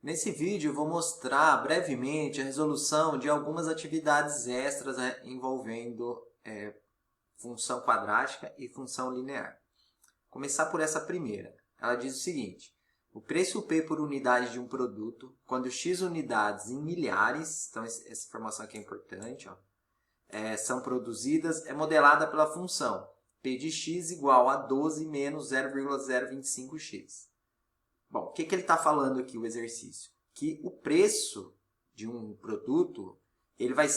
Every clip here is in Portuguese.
Nesse vídeo eu vou mostrar brevemente a resolução de algumas atividades extras envolvendo função quadrática e função linear. Começar por essa primeira. Ela diz o seguinte: o preço P por unidade de um produto, quando x unidades em milhares, então essa informação aqui é importante, são produzidas, é modelada pela função P de x igual a 12 menos 0,025x. Bom, o que ele está falando aqui, o exercício? Que o preço de um produto ele vai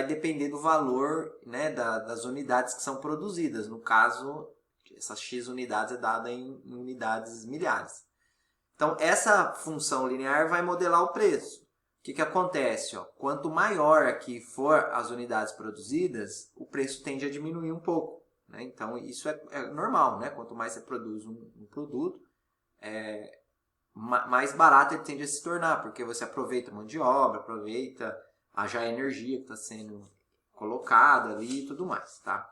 depender do valor, né, das unidades que são produzidas. No caso, essas x unidades é dada em unidades milhares. Então, essa função linear vai modelar o preço. O que acontece? Quanto maior que for as unidades produzidas, o preço tende a diminuir um pouco. Né? Então, isso é normal. Né? Quanto mais você produz um produto, mais barato ele tende a se tornar, porque você aproveita a mão de obra, aproveita a energia que está sendo colocada ali e tudo mais. Tá?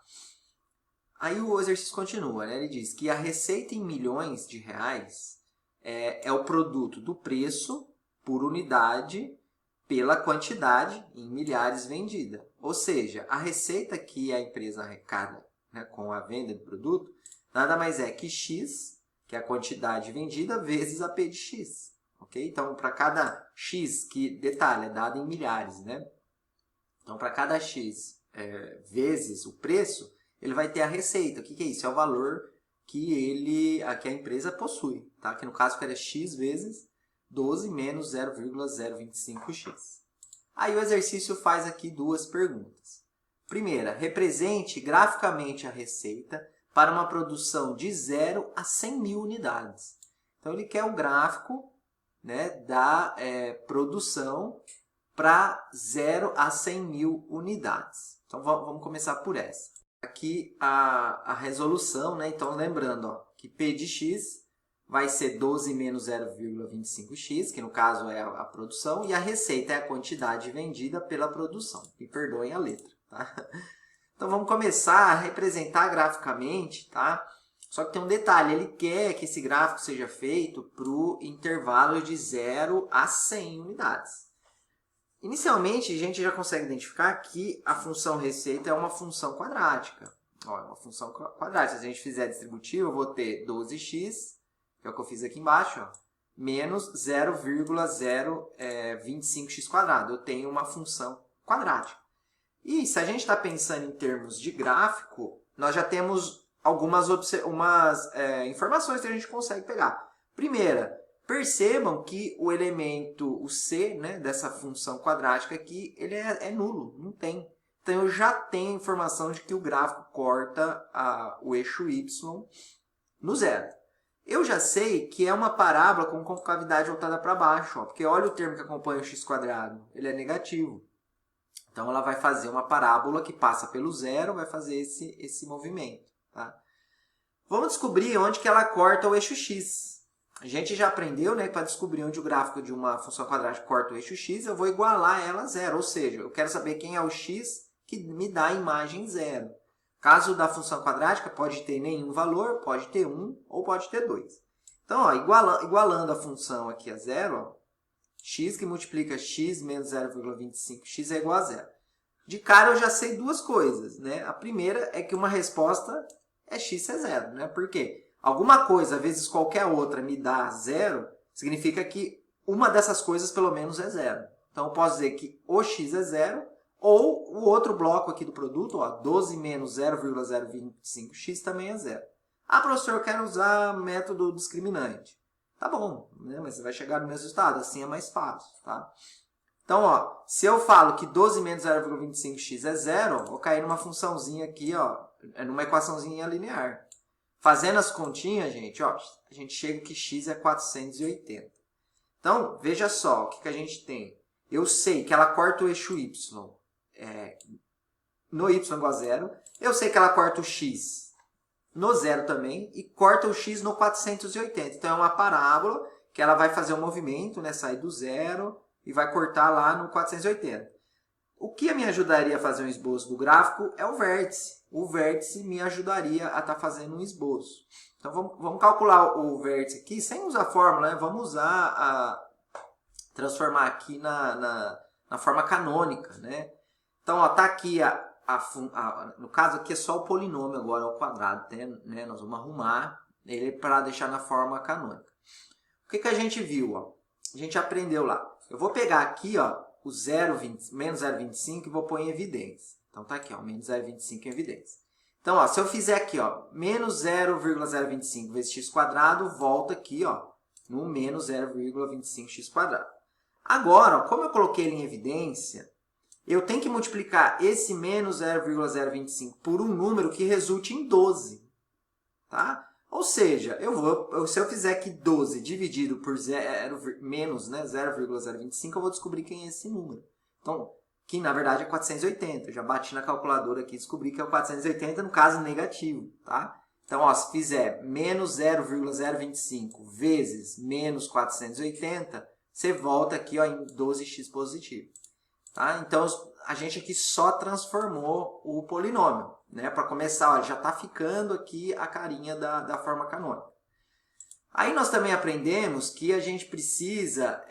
Aí o exercício continua, né? Ele diz que a receita em milhões de reais é o produto do preço por unidade pela quantidade em milhares vendida. Ou seja, a receita que a empresa arrecada, né, com a venda do produto nada mais é que x, que é a quantidade vendida, vezes a P de x. Okay? Então, para cada x, que detalhe, é dado em milhares, né? Então, para cada x vezes o preço, ele vai ter a receita. O que é isso? É o valor que a empresa possui. Tá? Que no caso ficaria x vezes 12 menos 0,025x. Aí o exercício faz aqui duas perguntas. Primeira, represente graficamente a receita para uma produção de 0 a 100 mil unidades. Então, ele quer o gráfico, né, da produção para 0 a 100 mil unidades. Então, vamos começar por essa. Aqui a resolução, né? Então, lembrando que P de x vai ser 12 menos 0,25x, que no caso é a produção, e a receita é a quantidade vendida pela produção. Me perdoem a letra. Tá? Então, vamos começar a representar graficamente, tá? Só que tem um detalhe, ele quer que esse gráfico seja feito para o intervalo de 0 a 100 unidades. Inicialmente, a gente já consegue identificar que a função receita é uma função quadrática. É uma função quadrática. Se a gente fizer distributiva, eu vou ter 12x, que é o que eu fiz aqui embaixo, menos 0,025x quadrado. Eu tenho uma função quadrática. E se a gente está pensando em termos de gráfico, nós já temos algumas informações que a gente consegue pegar. Primeira, percebam que o elemento, o c, né, dessa função quadrática aqui, ele é nulo, não tem. Então, eu já tenho informação de que o gráfico corta o eixo y no zero. Eu já sei que é uma parábola com concavidade voltada para baixo, porque olha o termo que acompanha o x², ele é negativo. Então, ela vai fazer uma parábola que passa pelo zero, vai fazer esse movimento. Tá? Vamos descobrir onde que ela corta o eixo x. A gente já aprendeu, né, para descobrir onde o gráfico de uma função quadrática corta o eixo x, eu vou igualar ela a zero. Ou seja, eu quero saber quem é o x que me dá a imagem zero. Caso da função quadrática, pode ter nenhum valor, pode ter 1 ou pode ter 2. Então, igualando a função aqui a zero, x que multiplica x menos 0,25x é igual a zero. De cara, eu já sei duas coisas. Né? A primeira é que uma resposta é x é zero. Né? Por quê? Alguma coisa, vezes qualquer outra, me dá zero, significa que uma dessas coisas, pelo menos, é zero. Então, eu posso dizer que o x é zero, ou o outro bloco aqui do produto, 12 menos 0,025x, também é zero. Ah, professor, eu quero usar método discriminante. Tá bom, né? Mas você vai chegar no mesmo resultado, assim é mais fácil. Tá? Então, se eu falo que 12 menos 0,25x é zero, vou cair numa funçãozinha aqui, numa equaçãozinha linear. Fazendo as continhas, gente, a gente chega que x é 480. Então, veja só, o que a gente tem? Eu sei que ela corta o eixo y no y igual a zero. Eu sei que ela corta o x no zero também e corta o x no 480. Então, é uma parábola que ela vai fazer um movimento, né, sair do zero e vai cortar lá no 480. O que me ajudaria a fazer um esboço do gráfico é o vértice. O vértice me ajudaria a estar fazendo um esboço. Então, vamos calcular o vértice aqui sem usar a fórmula, né? Vamos usar transformar aqui na forma canônica, né? Então, ó, tá aqui no caso aqui é só o polinômio agora ao quadrado, né? Nós vamos arrumar ele para deixar na forma canônica. O que a gente viu, ó? A gente aprendeu lá. Eu vou pegar aqui, ó, o menos 0,25 e vou pôr em evidência. Então tá aqui, ó, menos 0,25 em evidência. Então, ó, se eu fizer aqui, ó, menos 0,025 vezes x quadrado, volta aqui, ó, no menos 0,25x². Agora, ó, como eu coloquei ele em evidência, eu tenho que multiplicar esse menos 0,025 por um número que resulte em 12. Tá? Ou seja, se eu fizer aqui 12 dividido por menos, né, 0,025, eu vou descobrir quem é esse número. Então, que na verdade é 480. Eu já bati na calculadora aqui e descobri que é o 480, no caso negativo. Tá? Então, ó, se fizer menos 0,025 vezes menos 480, você volta aqui, ó, em 12x positivo. Tá? Então, a gente aqui só transformou o polinômio. Né? Para começar, ó, já está ficando aqui a carinha da forma canônica. Aí nós também aprendemos que a gente precisa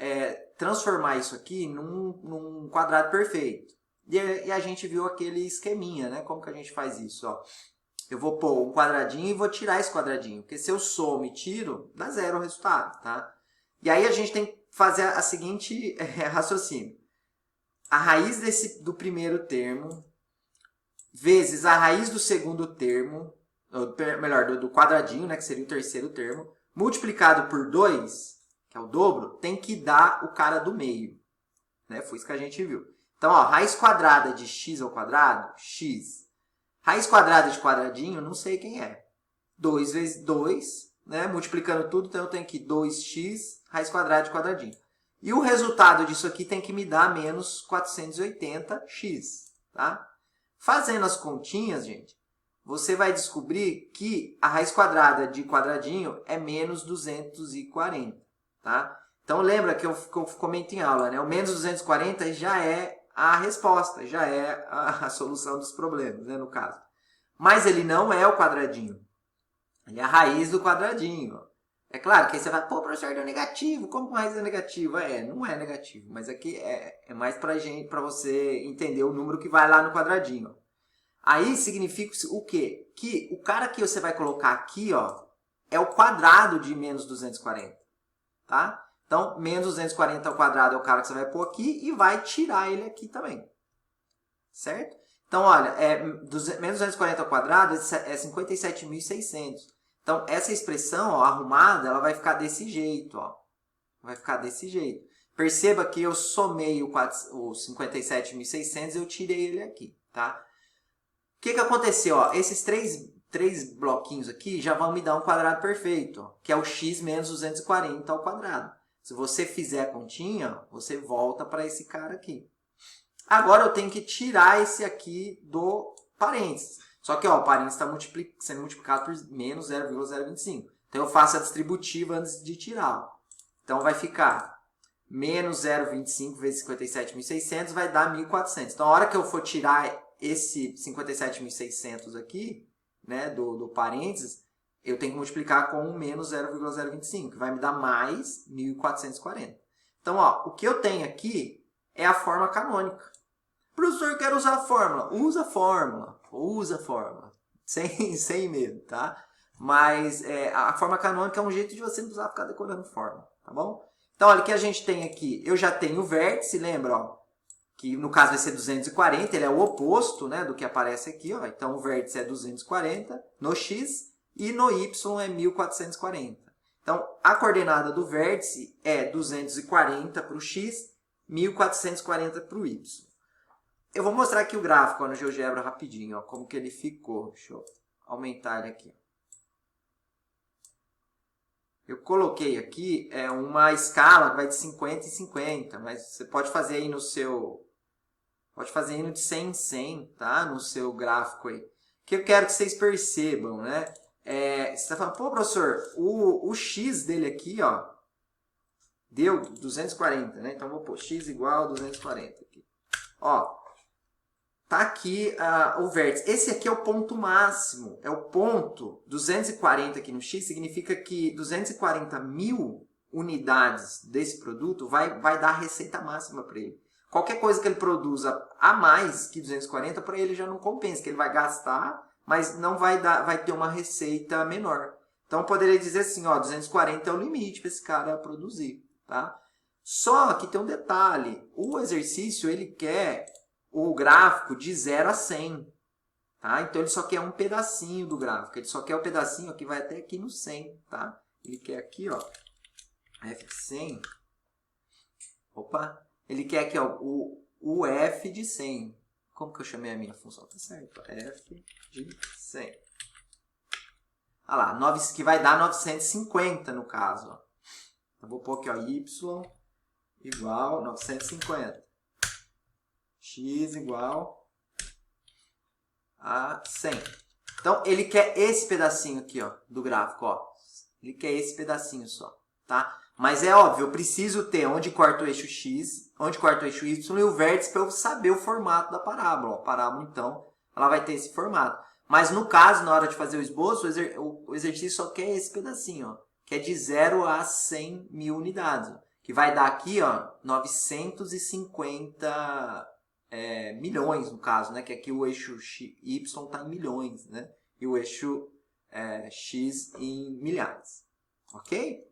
transformar isso aqui num quadrado perfeito. E a gente viu aquele esqueminha, né? Como que a gente faz isso? Ó? Eu vou pôr um quadradinho e vou tirar esse quadradinho. Porque se eu somo e tiro, dá zero o resultado. Tá? E aí a gente tem que fazer a seguinte raciocínio. A raiz do primeiro termo vezes a raiz do segundo termo, ou melhor, do quadradinho, né, que seria o terceiro termo, multiplicado por 2, que é o dobro, tem que dar o cara do meio. Né? Foi isso que a gente viu. Então, ó, raiz quadrada de x ao quadrado, x. Raiz quadrada de quadradinho, não sei quem é. 2 vezes 2, né? Multiplicando tudo, então eu tenho aqui 2x, raiz quadrada de quadradinho. E o resultado disso aqui tem que me dar menos 480x. Tá? Fazendo as continhas, gente, você vai descobrir que a raiz quadrada de quadradinho é menos 240. Tá? Então, lembra que eu comento em aula, né? O menos 240 já é a resposta, já é a solução dos problemas, né, no caso. Mas ele não é o quadradinho. Ele é a raiz do quadradinho. É claro que aí você vai, pô, professor, deu negativo. Como raiz é negativo? Não é negativo, mas aqui é mais para você entender o número que vai lá no quadradinho. Aí significa o quê? Que o cara que você vai colocar aqui, ó, é o quadrado de menos 240. Tá? Então, menos 240 ao quadrado é o cara que você vai pôr aqui e vai tirar ele aqui também. Certo? Então, olha, menos 240 ao quadrado é 57.600. Então, essa expressão, ó, arrumada, ela vai ficar desse jeito. Ó. Vai ficar desse jeito. Perceba que eu somei o 57.600 e eu tirei ele aqui. Tá? O que aconteceu? Ó? Esses três bloquinhos aqui já vão me dar um quadrado perfeito, ó, que é o x menos 240 ao quadrado. Se você fizer a continha, você volta para esse cara aqui. Agora eu tenho que tirar esse aqui do parênteses. Só que ó, o parênteses está sendo multiplicado por menos 0,025. Então eu faço a distributiva antes de tirar. Então vai ficar menos 0,25 vezes 57.600 vai dar 1.400. Então a hora que eu for tirar esse 57.600 aqui, né, do parênteses, eu tenho que multiplicar com um menos 0,025, que vai me dar mais 1.440. Então, ó, o que eu tenho aqui é a forma canônica. Professor, eu quero usar a fórmula. Usa a fórmula. Sem medo, tá? Mas a forma canônica é um jeito de você não precisar ficar decorando fórmula, tá bom? Então, olha, o que a gente tem aqui? Eu já tenho o vértice, lembra, ó? Que no caso vai ser 240, ele é o oposto, né, do que aparece aqui. Ó. Então, o vértice é 240 no x e no y é 1.440. Então, a coordenada do vértice é 240 para o x, 1.440 para o y. Eu vou mostrar aqui o gráfico ó, no GeoGebra rapidinho, ó, como que ele ficou. Deixa eu aumentar ele aqui. Eu coloquei aqui uma escala que vai de 50 em 50, mas você pode fazer aí no seu... Pode fazer aí no de 100 em 100, tá? No seu gráfico aí. O que eu quero que vocês percebam, né? Você está falando, pô, professor, o x dele aqui, ó, deu 240, né? Então, vou pôr x igual a 240 aqui. Ó, tá aqui o vértice. Esse aqui é o ponto máximo. É o ponto 240 aqui no x, significa que 240.000 unidades desse produto vai dar a receita máxima para ele. Qualquer coisa que ele produza a mais que 240, para ele já não compensa, que ele vai gastar, mas não vai ter uma receita menor. Então, eu poderia dizer assim, ó, 240 é o limite para esse cara produzir, tá? Só que tem um detalhe, o exercício, ele quer o gráfico de 0 a 100, tá? Então, ele só quer um pedacinho do gráfico, ele só quer o pedacinho que vai até aqui no 100, tá? Ele quer aqui, ó, F de 100, opa, ele quer aqui, ó, o F de 100. Como que eu chamei a minha função? Tá certo, F de 100. Olha lá, que vai dar 950 no caso, ó. Eu vou pôr aqui, ó, Y igual 950. X igual a 100. Então, ele quer esse pedacinho aqui, ó, do gráfico, ó. Ele quer esse pedacinho só, tá? Mas é óbvio, eu preciso ter onde corta o eixo X, onde corta o eixo Y e o vértice para eu saber o formato da parábola. A parábola, então, ela vai ter esse formato. Mas no caso, na hora de fazer o esboço, o exercício só quer esse pedacinho, ó, que é de 0 a 100 mil unidades, ó, que vai dar aqui, ó, 950 milhões, no caso, né? Que aqui o eixo Y está em milhões, né? E o eixo X em milhares. Ok?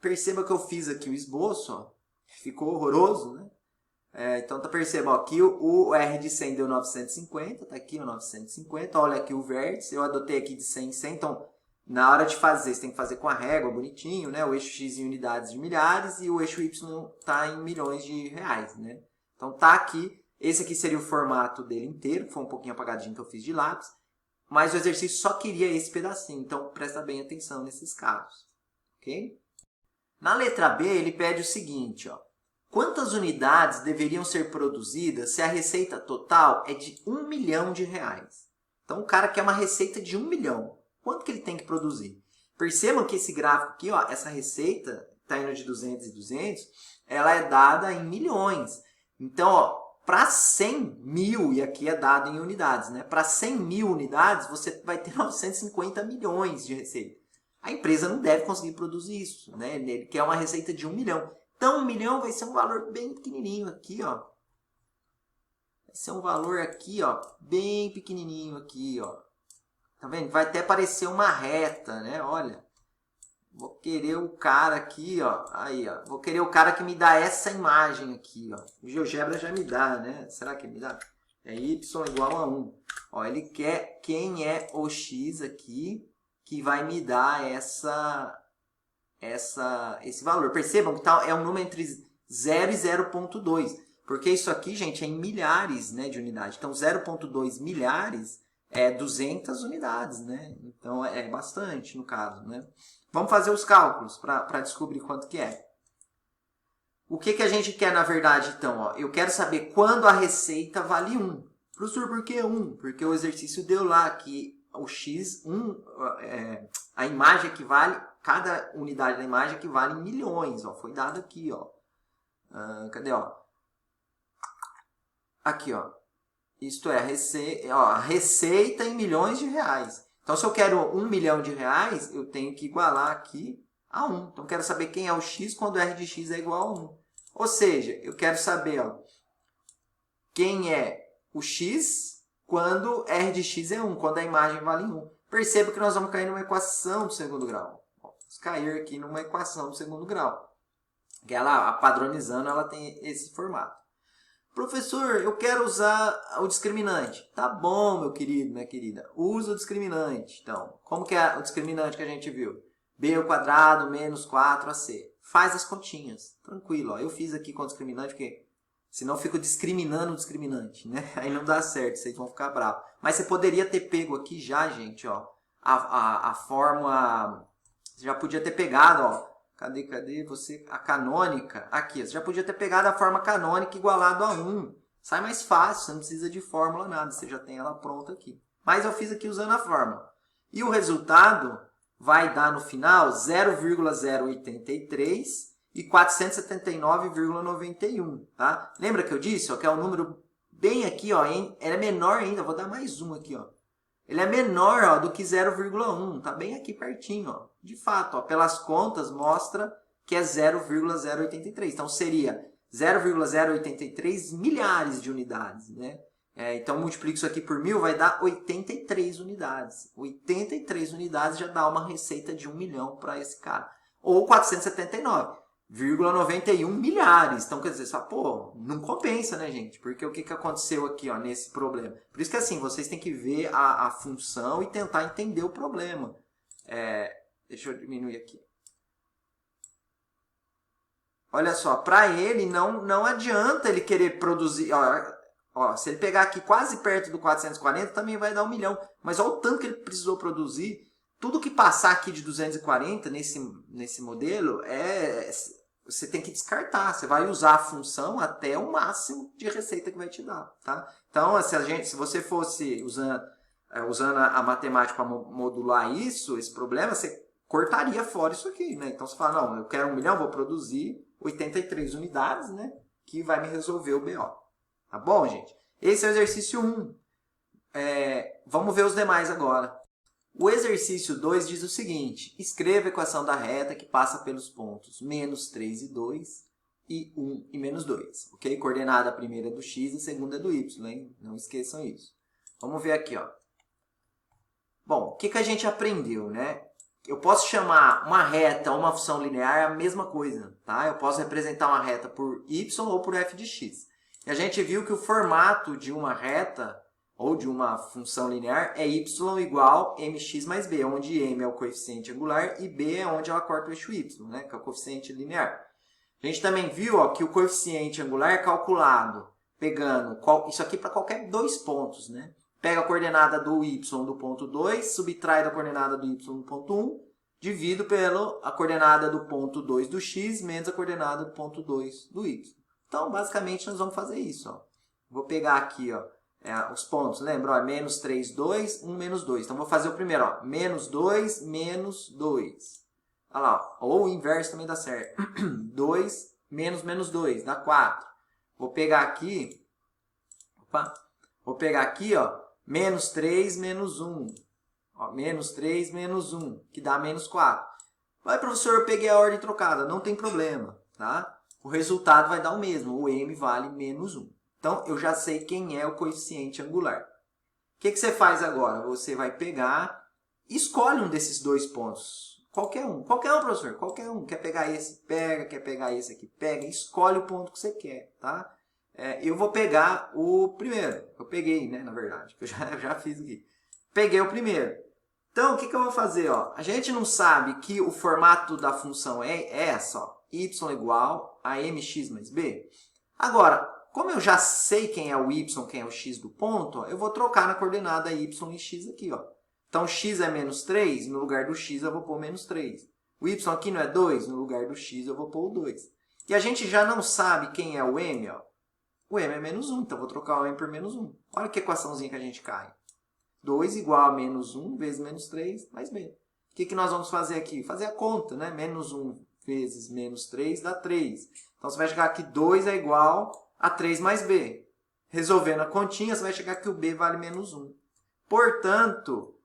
Perceba que eu fiz aqui o esboço, ó, ficou horroroso, né? Então, perceba, ó, aqui o R de 100 deu 950, tá aqui o 950, olha aqui o vértice, eu adotei aqui de 100 em 100, então, na hora de fazer, você tem que fazer com a régua, bonitinho, né? O eixo X em unidades de milhares e o eixo Y tá em milhões de reais, né? Então, tá aqui, esse aqui seria o formato dele inteiro, que foi um pouquinho apagadinho que eu fiz de lápis, mas o exercício só queria esse pedacinho, então presta bem atenção nesses casos, ok? Na letra B, ele pede o seguinte, ó. Quantas unidades deveriam ser produzidas se a receita total é de 1 milhão de reais? Então, o cara quer uma receita de 1 milhão. Quanto que ele tem que produzir? Percebam que esse gráfico aqui, ó, essa receita, está indo de 200 e 200, ela é dada em milhões. Então, para 100 mil, e aqui é dado em unidades, né? Para 100 mil unidades, você vai ter 950 milhões de receita. A empresa não deve conseguir produzir isso, né? Ele quer uma receita de 1 milhão. Então, 1 milhão vai ser um valor bem pequenininho aqui, ó. Vai ser um valor aqui, ó, bem pequenininho aqui, ó. Tá vendo? Vai até parecer uma reta, né? Olha, vou querer o cara aqui, ó. Aí, ó. Vou querer o cara que me dá essa imagem aqui, ó. O GeoGebra já me dá, né? Será que me dá? É y igual a 1. Ó, ele quer quem é o x aqui que vai me dar esse valor. Percebam que tá, é um número entre 0 e 0,2. Porque isso aqui, gente, é em milhares, né, de unidade. Então, 0,2 milhares é 200 unidades, né? Então, é bastante no caso, né? Vamos fazer os cálculos para descobrir quanto que é. O que a gente quer, na verdade, então? Ó? Eu quero saber quando a receita vale 1. Professor, por que 1? Porque o exercício deu lá que o x, a imagem equivale, cada unidade da imagem equivale em milhões. Ó, foi dado aqui, ó. Cadê, ó? Aqui, ó. Isto é, a receita em milhões de reais. Então, se eu quero 1 milhão de reais, eu tenho que igualar aqui a 1. Então, eu quero saber quem é o x quando r de x é igual a 1. Ou seja, eu quero saber, ó, quem é o x quando r de x é 1, quando a imagem vale 1. Perceba que nós vamos cair numa equação do segundo grau. Vamos cair aqui numa equação do segundo grau. Que ela, padronizando, ela tem esse formato. Professor, eu quero usar o discriminante. Tá bom, meu querido, minha querida. Usa o discriminante. Então, como que é o discriminante que a gente viu? B ao quadrado menos 4ac. Faz as continhas. Tranquilo. Ó. Eu fiz aqui com o discriminante, porque senão eu fico discriminando o discriminante, né? Aí não dá certo, vocês vão ficar bravos. Mas você poderia ter pego aqui já, gente, ó, a fórmula... Você já podia ter pegado, ó. Cadê você? A canônica. Aqui, ó, você já podia ter pegado a forma canônica igualado a 1. Sai mais fácil, você não precisa de fórmula nada, você já tem ela pronta aqui. Mas eu fiz aqui usando a fórmula. E o resultado vai dar no final 0,083 e 479,91, tá? Lembra que eu disse, ó, que é um número bem aqui, ó, é menor ainda, vou dar mais um aqui, ó. Ele é menor, ó, do que 0,1. Tá bem aqui pertinho, ó. De fato, ó, pelas contas mostra que é 0,083. Então seria 0,083 milhares de unidades, né? Então multiplico isso aqui por 1000, vai dar 83 unidades. 83 unidades já dá uma receita de 1 milhão para esse cara. Ou 479,91 milhares. Então, quer dizer, só, pô, não compensa, né, gente? Porque o que aconteceu aqui, ó, nesse problema? Por isso que, assim, vocês têm que ver a função e tentar entender o problema. Deixa eu diminuir aqui. Olha só, para ele não adianta ele querer produzir... Ó, se ele pegar aqui quase perto do 440, também vai dar 1 milhão. Mas olha o tanto que ele precisou produzir. Tudo que passar aqui de 240 nesse modelo, você tem que descartar. Você vai usar a função até o máximo de receita que vai te dar. Tá? Então, se você fosse usando a matemática para modular esse problema, você cortaria fora isso aqui. Né? Então, você fala, não, eu quero 1 milhão, vou produzir 83 unidades, né? Que vai me resolver o BO. Tá bom, gente? Esse é o exercício 1. Vamos ver os demais agora. O exercício 2 diz o seguinte. Escreva a equação da reta que passa pelos pontos menos 3 e 2 e 1 e menos 2. Ok? Coordenada a primeira é do x e a segunda é do y. Hein? Não esqueçam isso. Vamos ver aqui. Ó. Bom, o que a gente aprendeu, né? Eu posso chamar uma reta ou uma função linear a mesma coisa. Tá? Eu posso representar uma reta por y ou por f de x. E a gente viu que o formato de uma reta ou de uma função linear é y igual mx mais b, onde m é o coeficiente angular e b é onde ela corta o eixo y, né, que é o coeficiente linear. A gente também viu, ó, que o coeficiente angular é calculado pegando isso aqui para qualquer dois pontos. Né? Pega a coordenada do y do ponto 2, subtrai da coordenada do y do ponto 1, divido pela coordenada do ponto 2 do x menos a coordenada do ponto 2 do y. Então, basicamente, nós vamos fazer isso. Ó. Vou pegar aqui ó, os pontos, lembra? Ó, menos 3, 2, 1, menos 2. Então, vou fazer o primeiro. Ó, menos 2, menos 2. Olha lá. Ó. Ou o inverso também dá certo. 2 menos menos 2, dá 4. Vou pegar aqui... Vou pegar aqui, ó, menos 3, menos 1. Ó, menos 3, menos 1, que dá menos 4. Vai, professor, eu peguei a ordem trocada. Não tem problema, tá? O resultado vai dar o mesmo, o m vale menos 1. Então, eu já sei quem é o coeficiente angular. O que você faz agora? Você vai pegar, escolhe um desses dois pontos. Qualquer um, professor, qualquer um. Quer pegar esse? Pega. Quer pegar esse aqui? Pega. Escolhe o ponto que você quer, tá? Eu vou pegar o primeiro. Eu peguei, né, na verdade, que eu já fiz aqui. Peguei o primeiro. Então, o que eu vou fazer? Ó? A gente não sabe que o formato da função é essa, ó. Y igual a mx mais b. Agora, como eu já sei quem é o y, quem é o x do ponto, ó, eu vou trocar na coordenada y e x aqui. Ó. Então, x é menos 3, no lugar do x eu vou pôr menos 3. O y aqui não é 2, no lugar do x eu vou pôr o 2. E a gente já não sabe quem é o m. Ó. O m é menos 1, então eu vou trocar o m por menos 1. Olha que equaçãozinha que a gente cai. 2 igual a menos 1 vezes menos 3 mais b. O que nós vamos fazer aqui? Fazer a conta, né? Menos 1 vezes menos 3 dá 3. Então, você vai chegar aqui 2 é igual a 3 mais b. Resolvendo a continha, você vai chegar que o b vale menos 1. Portanto,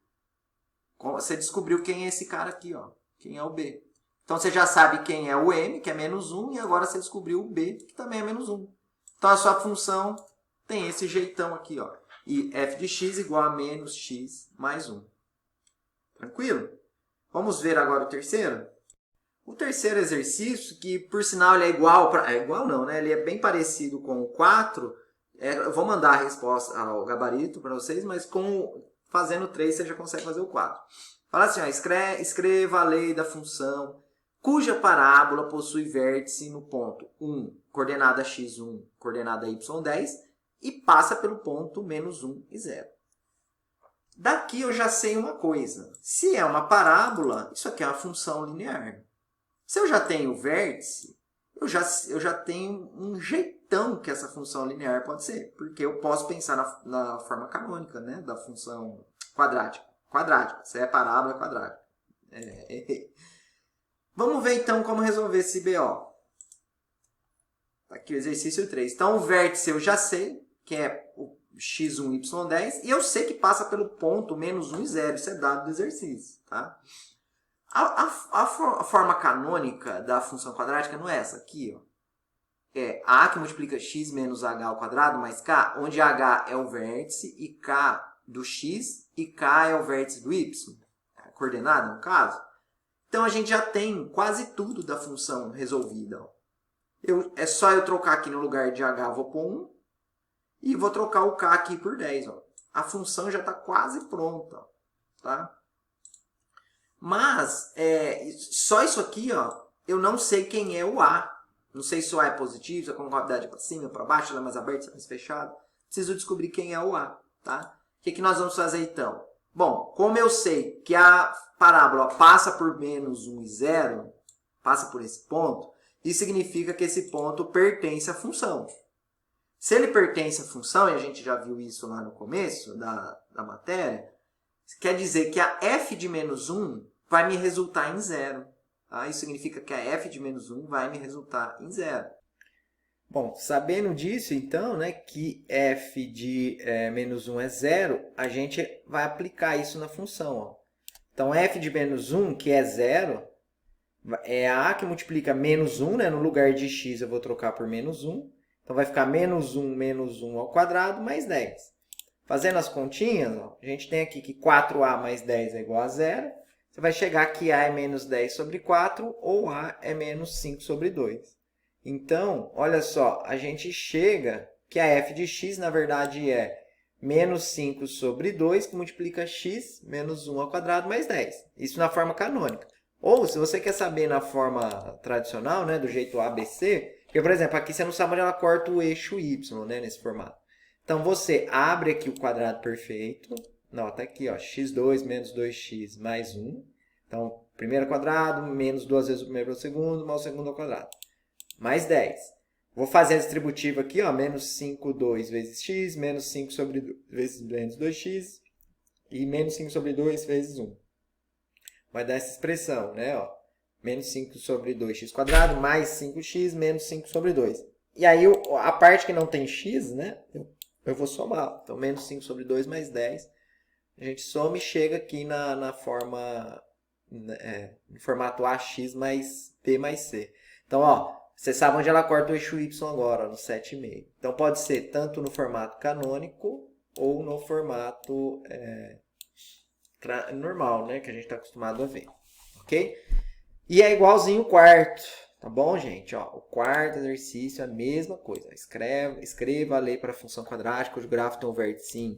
você descobriu quem é esse cara aqui, ó. Quem é o b. Então, você já sabe quem é o m, que é menos 1, e agora você descobriu o b, que também é menos 1. Então, a sua função tem esse jeitão aqui, ó. E f de x igual a menos x mais 1. Tranquilo? Vamos ver agora o terceiro? O terceiro exercício, que por sinal ele é igual, igual não, né? Ele é bem parecido com o 4. Eu vou mandar a resposta ao gabarito para vocês, mas fazendo 3 você já consegue fazer o 4. Fala assim, ó, escreva a lei da função cuja parábola possui vértice no ponto 1, coordenada x1, coordenada y10, e passa pelo ponto menos 1 e 0. Daqui eu já sei uma coisa. Se é uma parábola, isso aqui é uma função linear. Se eu já tenho vértice, eu já tenho um jeitão que essa função linear pode ser. Porque eu posso pensar na forma canônica, né, da função quadrática. Quadrática. Se é parábola, é quadrática. Vamos ver então como resolver esse BO. Aqui o exercício 3. Então o vértice eu já sei, que é x1, y10, e eu sei que passa pelo ponto menos 1 e 0, isso é dado do exercício. Tá? A forma canônica da função quadrática não é essa aqui, ó. É a que multiplica x menos h ao quadrado mais k, onde h é o vértice e k do x e k é o vértice do y, a coordenada no caso. Então a gente já tem quase tudo da função resolvida. Ó. É só eu trocar aqui no lugar de h, vou pôr 1, e vou trocar o k aqui por 10. Ó. A função já está quase pronta. Ó, tá? Mas, só isso aqui, ó, eu não sei quem é o a. Não sei se o a é positivo, se a concavidade é para cima, para baixo, ela é mais aberta, se é mais fechada. Preciso descobrir quem é o a. Tá? O que nós vamos fazer então? Bom, como eu sei que a parábola passa por menos 1 e 0, passa por esse ponto, isso significa que esse ponto pertence à função. Se ele pertence à função, e a gente já viu isso lá no começo da matéria, quer dizer que a f de menos 1 vai me resultar em 0. Tá? Isso significa que a f de menos 1 vai me resultar em 0. Bom, sabendo disso, então, né, que f de menos 1 é 0, a gente vai aplicar isso na função. Ó. Então, f de menos 1, que é 0, é a que multiplica menos 1, né? No lugar de x eu vou trocar por menos 1. Então, vai ficar menos 1 ao quadrado mais 10. Fazendo as continhas, ó, a gente tem aqui que 4a mais 10 é igual a 0. Você vai chegar que a é menos 10 sobre 4 ou a é menos 5 sobre 2. Então, olha só, a gente chega que a f de x, na verdade, é menos 5 sobre 2, que multiplica x menos 1 ao quadrado mais 10. Isso na forma canônica. Ou, se você quer saber na forma tradicional, né, do jeito ABC, porque, por exemplo, aqui você não sabe onde ela corta o eixo y, né, nesse formato. Então, você abre aqui o quadrado perfeito. Não, tá aqui, ó, x2 menos 2x mais 1. Então, primeiro ao quadrado, menos 2 vezes o primeiro ao segundo, mais o segundo ao quadrado. Mais 10. Vou fazer a distributiva aqui, ó, menos 5, 2 vezes x, menos 5 sobre 2 vezes menos 2x, e menos 5 sobre 2 vezes 1. Vai dar essa expressão, né, ó, menos 5 sobre 2x quadrado, mais 5x, menos 5 sobre 2. E aí, a parte que não tem x, né, eu vou somar. Então, menos 5 sobre 2 mais 10. A gente soma e chega aqui na forma, no formato ax mais b mais c. Então, ó, você sabe onde ela corta o eixo y agora, ó, no 7,5. Então, pode ser tanto no formato canônico ou no formato normal, né, que a gente está acostumado a ver. Ok? E é igualzinho o quarto. Tá bom, gente? Ó, o quarto exercício é a mesma coisa. Escreva a lei para a função quadrática, cujo gráfico tem um vértice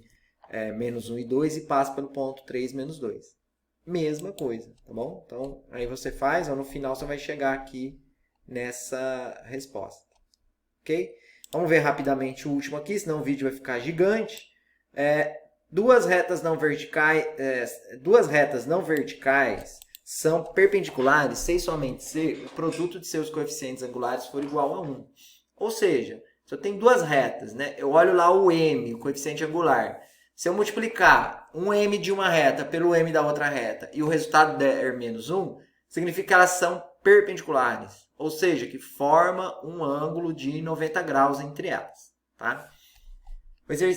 menos 1 e 2 e passa pelo ponto 3, menos 2. Mesma coisa, tá bom? Então, aí você faz, ó, no final você vai chegar aqui nessa resposta. Ok? Vamos ver rapidamente o último aqui, senão o vídeo vai ficar gigante. Duas retas não verticais são perpendiculares se e somente se o produto de seus coeficientes angulares for igual a 1. Ou seja, se eu tenho duas retas, né, eu olho lá o m, o coeficiente angular. Se eu multiplicar um m de uma reta pelo m da outra reta e o resultado der menos 1, significa que elas são perpendiculares. Ou seja, que forma um ângulo de 90 graus entre elas. Tá?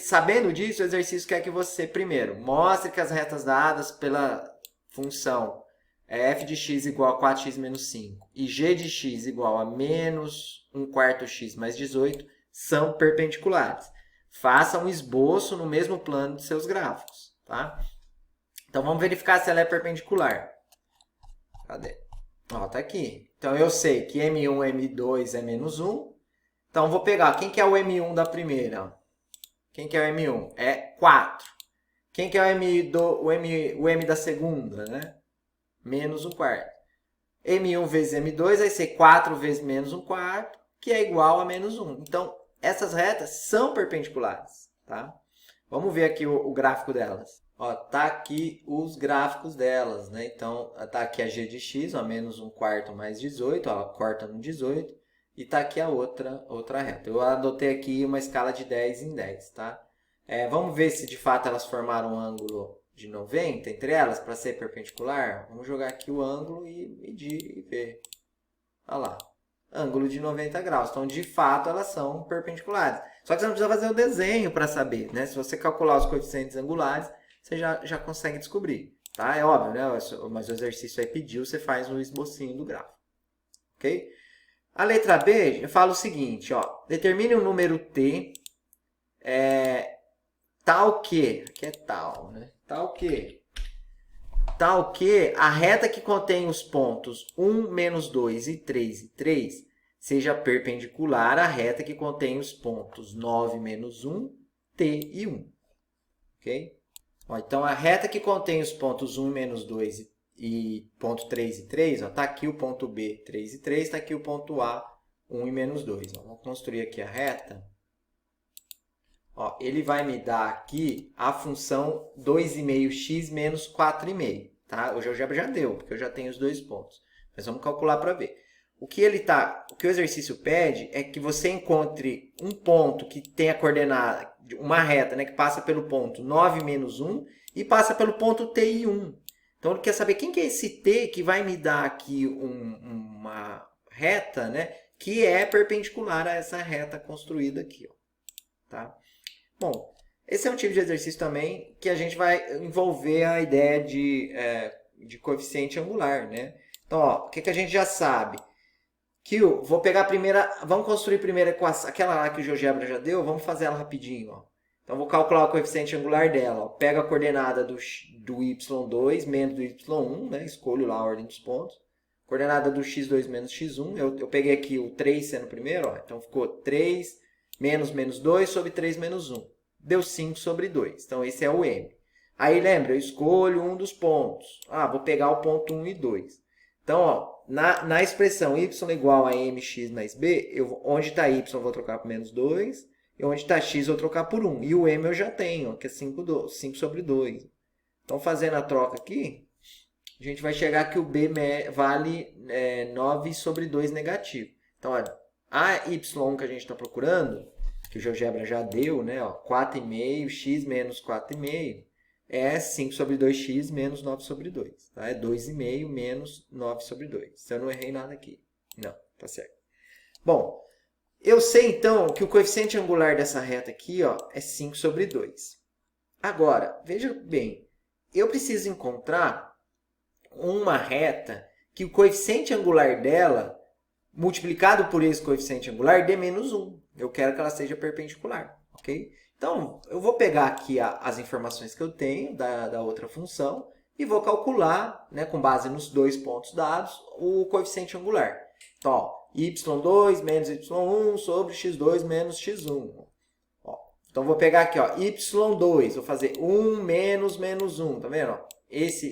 Sabendo disso, o exercício quer que você, primeiro, mostre que as retas dadas pela função f de x igual a 4x menos 5 e g de x igual a menos 1/4 x mais 18 são perpendiculares. Faça um esboço no mesmo plano de seus gráficos. Tá? Então, vamos verificar se ela é perpendicular. Cadê? Ó, tá aqui. Então, eu sei que M1, M2 é menos 1. Então, vou pegar. Quem que é o M1 da primeira? Quem que é o M1? É 4. Quem que é o M da segunda, né? Menos 1/4. M1 vezes M2 vai ser 4 vezes menos 1/4, que é igual a menos 1. Então, essas retas são perpendiculares. Tá? Vamos ver aqui o gráfico delas. Ó, tá aqui os gráficos delas. Né? Então, tá aqui a g de x, ó, menos 1/4 mais 18. Ó, ela corta no 18. E tá aqui a outra reta. Eu adotei aqui uma escala de 10 em 10. Tá? Vamos ver se de fato elas formaram um ângulo de 90 entre elas para ser perpendicular. Vamos jogar aqui o ângulo e medir e ver. Olha lá. ângulo de 90 graus. Então, de fato, elas são perpendiculares. Só que você não precisa fazer o desenho para saber, né? Se você calcular os coeficientes angulares, você já consegue descobrir. Tá? É óbvio, né? Mas o exercício aí pediu, você faz um esbocinho do gráfico. Ok? A letra B fala o seguinte, ó. Determine um número t tal que... Aqui é tal, né? Tal que a reta que contém os pontos 1, menos 2 e 3 seja perpendicular à reta que contém os pontos 9, menos 1, t e 1. Ok? Ó, então, a reta que contém os pontos 1, menos 2 e ponto 3 e 3, está aqui o ponto B, 3 e 3, está aqui o ponto A, 1 e menos 2. Ó, vamos construir aqui a reta. Ó, ele vai me dar aqui a função 2,5x menos 4,5. Tá? O GeoGebra já deu, porque eu já tenho os dois pontos. Mas vamos calcular para ver. O que o exercício pede é que você encontre um ponto que tem a coordenada, uma reta, né, que passa pelo ponto 9 menos 1 e passa pelo ponto t e 1. Então, ele quer saber quem que é esse t que vai me dar aqui uma reta, né, que é perpendicular a essa reta construída aqui. Ó, tá? Bom, esse é um tipo de exercício também que a gente vai envolver a ideia de coeficiente angular, né? Então, ó, o que a gente já sabe? Que vou pegar a primeira, vamos construir a primeira equação, aquela lá que o GeoGebra já deu, vamos fazer ela rapidinho, ó. Então, vou calcular o coeficiente angular dela, ó. Pego a coordenada do y2 menos do y1, né? Escolho lá a ordem dos pontos. Coordenada do x2 menos x1, eu peguei aqui o 3 sendo o primeiro, ó. Então, ficou 3 menos 2 sobre 3 menos 1. Deu 5 sobre 2. Então, esse é o m. Aí, lembra, eu escolho um dos pontos. Ah, vou pegar o ponto 1 e 2. Então, ó, na expressão y igual a mx mais b, onde está y eu vou trocar por menos 2, e onde está x eu vou trocar por 1. E o m eu já tenho, ó, que é 5 sobre 2. Então, fazendo a troca aqui, a gente vai chegar que o b vale 9 sobre 2 negativo. Então, olha, a y que a gente está procurando, que o GeoGebra já deu, né, ó, 4,5, x menos 4,5, é 5 sobre 2x menos 9 sobre 2. Tá? É 2,5 menos 9 sobre 2. Se eu não errei nada aqui. Não, tá certo. Bom, eu sei então que o coeficiente angular dessa reta aqui, ó, é 5 sobre 2. Agora, veja bem, eu preciso encontrar uma reta que o coeficiente angular dela, multiplicado por esse coeficiente angular, dê menos 1. Eu quero que ela seja perpendicular, ok? Então, eu vou pegar aqui as informações que eu tenho da outra função e vou calcular, né, com base nos dois pontos dados, o coeficiente angular. Então, ó, y2 menos y1 sobre x2 menos x1. Ó, então, vou pegar aqui, ó, y2, vou fazer 1 menos 1. Tá vendo? Ó,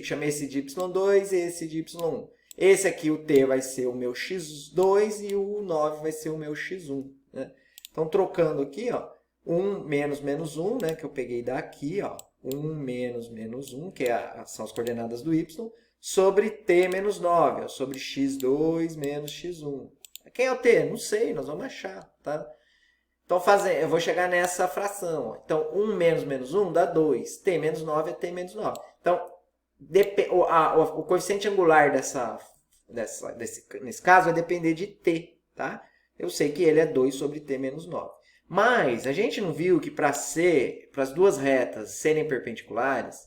chamei esse de y2 e esse de y1. Esse aqui, o t, vai ser o meu x2 e o 9 vai ser o meu x1. Né? Então, trocando aqui, ó, 1 menos 1, né, que eu peguei daqui, ó, 1 menos 1, que são as coordenadas do y, sobre t menos 9, ó, sobre x2 menos x1. Quem é o t? Não sei, nós vamos achar, tá? Então, eu vou chegar nessa fração. Ó. Então, 1 menos 1 dá 2. T menos 9 é t menos 9. Então, o coeficiente angular nesse caso vai depender de t, tá? Eu sei que ele é 2 sobre t menos 9. Mas a gente não viu que para as duas retas serem perpendiculares,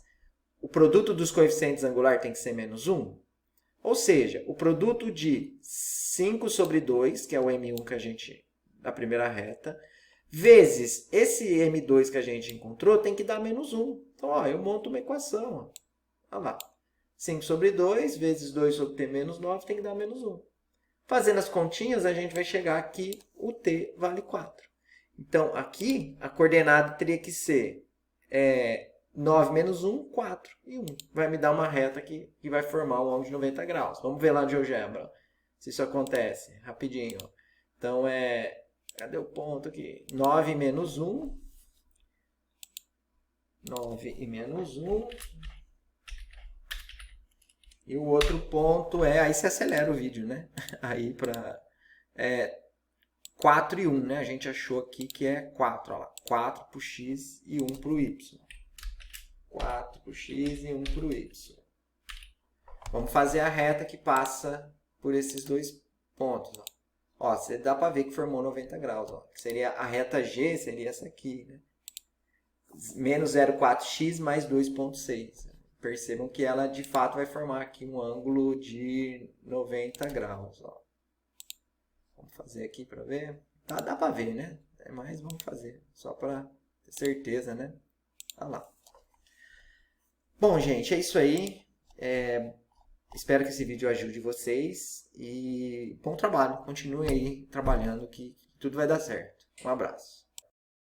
o produto dos coeficientes angular tem que ser menos 1? Ou seja, o produto de 5 sobre 2, que é o m1 que a gente, da primeira reta, vezes esse m2 que a gente encontrou, tem que dar menos 1. Então, ó, eu monto uma equação. Ó. Olha lá. 5 sobre 2 vezes 2 sobre t menos 9 tem que dar menos 1. Fazendo as continhas, a gente vai chegar aqui, o t vale 4. Então, aqui, a coordenada teria que ser 9 menos 1, 4 e 1. Vai me dar uma reta aqui que vai formar um ângulo de 90 graus. Vamos ver lá no GeoGebra se isso acontece. Rapidinho. Ó. Então, cadê o ponto aqui? 9 menos 1. 9 e menos 1. E o outro ponto aí você acelera o vídeo, né? Aí para 4 e 1, né? A gente achou aqui que é 4, ó lá. 4 para o x e 1 para o y. 4 para o x e 1 para o y. Vamos fazer a reta que passa por esses dois pontos. Ó. Ó, você dá para ver que formou 90 graus. Ó. Seria a reta G, seria essa aqui, né? Menos 0,4x mais 2,6. Percebam que ela de fato vai formar aqui um ângulo de 90 graus. Ó. Vamos fazer aqui para ver. Tá, dá para ver, né? Mas vamos fazer, só para ter certeza, né? Olha lá. Bom, gente, é isso aí. Espero que esse vídeo ajude vocês e bom trabalho. Continue aí trabalhando que tudo vai dar certo. Um abraço.